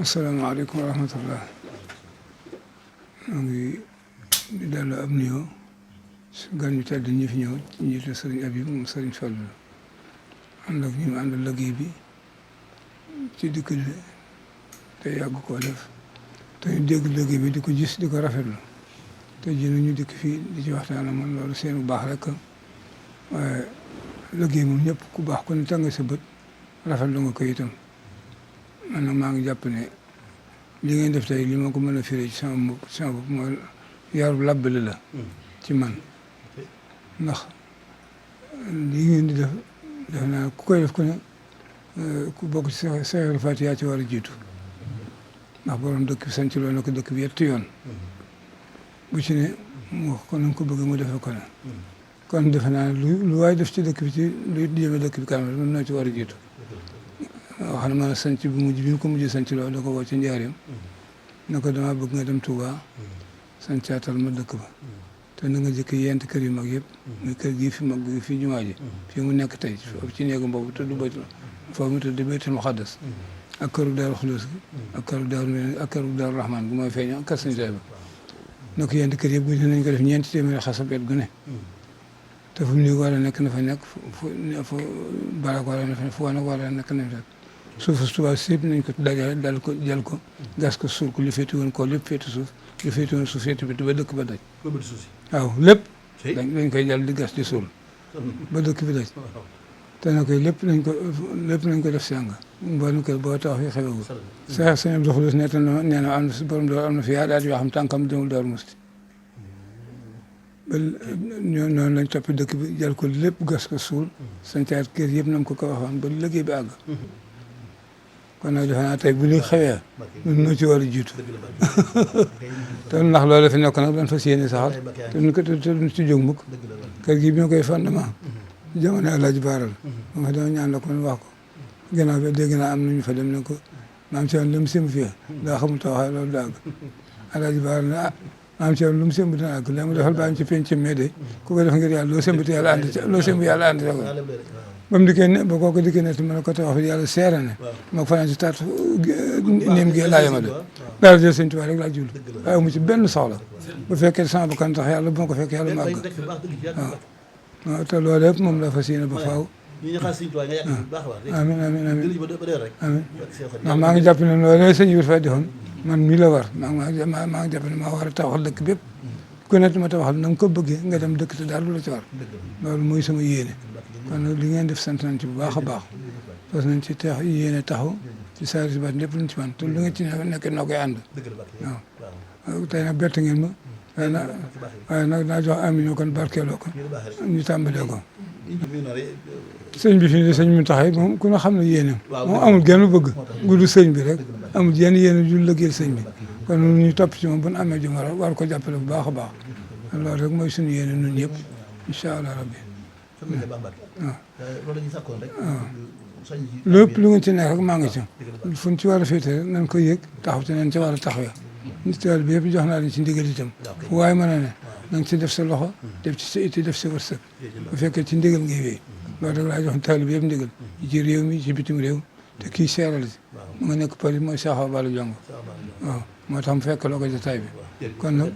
asalaamaaleykum wa rahmatullah maa ngi di delloo ab nuyoo su gan ñu tedd ñi fi ñëw ci njiitu sëriñ Habib moom sëriñ Fallu ànd ak ñu àndal liggéey bi ci dikk bi te yàgg koo def te ñu dégg liggéey bi di ko gis di ko rafetlu te ji ñu dikk fii di ci waxtaan ak man loolu seen bu baax rek waaye liggéey moom ñëpp ku baax ku ne tàng sa bët rafetlu nga ko itam man nag maa ngi jàpp ne li ngeen def tey li ma ko mën a firee ci sama bopp mooy yaru labbali la ci man ndax lii ngeen di def naa ku koy def ku ne ku bokk ci Seexul Faatiha ci war a jiitu ndax borom dëkk bi sanc loo na ko dëkk bi yetti yoon bu ci ne mu wax ko na ko bëgg mu defe ko ne kon defe naa lu waay def ci dëkk bi ci lu jëme dëkk bi kanam mën noo ci war a jiitu wax na ma ne sanc bu mujj bi mu ko mujj sanc loolu da ko woo ci njaareem ne ko dama bëgg nga dem Touba sancaatal ma dëkk ba te na nga jëkk yent kër yu mag yëpp muy kër gii fi mag gi fii jumaa ji fii mu nekk tey foofu ci néegu boobu te du baytul foofu mu tudd baytul muqaddas ak këru Daaru Xuloos gi ak këru Daaru Rahmaan gu mooy feeñoo ak kër Sëñ Tuubaa na ko yent kër yëpp gu nañ ko def ñeenti téeméeri xasabet gu ne te fu mu néeg war a nekk na fa nekk fu barak war a nekk fu wanag war a nekk na fa suufu tubaab si yëpp nañ ko dajale dal ko jël ko gas ko suul ko li féeti woon ko lépp féeti suuf li féeti woon suuf féeti bi ba dëkk ba daj waaw lépp dañ koy jël di gas di suul ba dëkk bi daj te na koy lépp nañ ko def sàng mboolem kër boo tax fi xewagul Seex Sëñ Abdou Xudoos nee na am na si borom door am na fi yaadaat yoo xam tànkam demul Daaru Musti ba noonu lañ toppi dëkk bi jël ko lépp gas ko suul sancaat kër yëpp nam ko waxoon ba liggéey bi àgg kon nag defe naa tey bu li xewee ñun ñoo ci war a jiitu te ndax loolu fi nekk nag dañ fas yéene saxal te duñ ci jóg mukk kër gi bi ñu koy fondement jamono Alaaji Baaral ma dama ñaan la ko wax ko gannaaw bi dégg naa am nañu fa dem ne ko maam si woon lu mu sëmb fii daa xamul taxawaay loolu dàgg Alaaji Baaral ne maam si woon lu mu sëmb dina àgg léegi mu defal baa ñu ci penc mi de ku ko def ngir yàlla loo sëmb yàlla ànd ci loo sëmb yàlla ànd ci ba mu dikkee ne ba kooku dikkee ne ma ne ko tawax fi yàlla seere ne ma ko fanaan ci taat néem gi laa yema de daal jël Sëñ Tuubaa rek laa jublu waaye mu ci benn soxla bu fekkee sama bakkan tax yàlla bu ma ko fekk yàlla mu àgg waaw te loolu yëpp moom la fas yéene ba faaw amiin amiin amiin amiin ndax maa ngi jàpp ne loolu sëñ bi fa defoon man mii la war maa ngi jàpp ne maa war a tawaxal dëkk bépp ku nekk ma tawaxal na nga ko bëggee nga dem dëkk te daal lu la ci war loolu mooy sama yéene kon nag li ngeen def sant nañ ci bu baax a baax parce que nañ ci tax yéene taxaw ci saa si baat lépp luñ ci man te lu nga ci nekk noo koy ànd waaw tey nag bett ngeen ma waaye nag naa jox am ñoo kon barkeeloo ko ñu tàmbalee ko sëñ bi fii de sëñ mu taxay moom ku ne xam ne yéeneem moom amul genn bëgg gudu sëñ bi rek amul yenn yéene ju lëggeel sëñ bi kon ñu topp ci moom bu ñu amee juma war ko jàppale bu baax a baax loolu rek mooy suñu yéene ñun ñëpp incha allah rabbi lépp lu nga ci nekk rek maa ngi ci fu ñu ci war a féete rek nañ ko yëg taxaw ci nañ ci war a taxawee nit tool bi yëpp jox naa leen ci ndigal itam fu waaye mën a ne na nga ci def sa loxo def ci sa itti def sa wërsëg bu fekkee ci ndigal ngay wéy loolu rek laa jox taal bi yëpp ndigal ci réew mi ci bitim réew te kii seeral si mu nga nekk Paris mooy Cheikh Awa Balla Jongo waaw moo tax mu fekk loo ko jotaay bi kon nag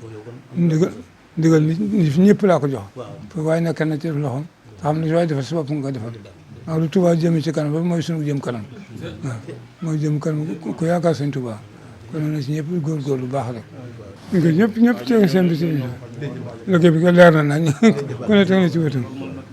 ndigal nit ñëpp laa ko jox fu waaye nekk na ci loxoom te xam ne si waaye defal si bopp nga ko defal waaw lu Touba jëmee ci kanam ba mooy sunu jëm kanam waaw mooy jëm kanam ku yaakaar Sëñ Touba kon na si ñëpp góorgóorlu bu baax rek ñu ko ñëpp teg seen bi si liggéey bi ko leer na nañ ku ne teg na ci wetam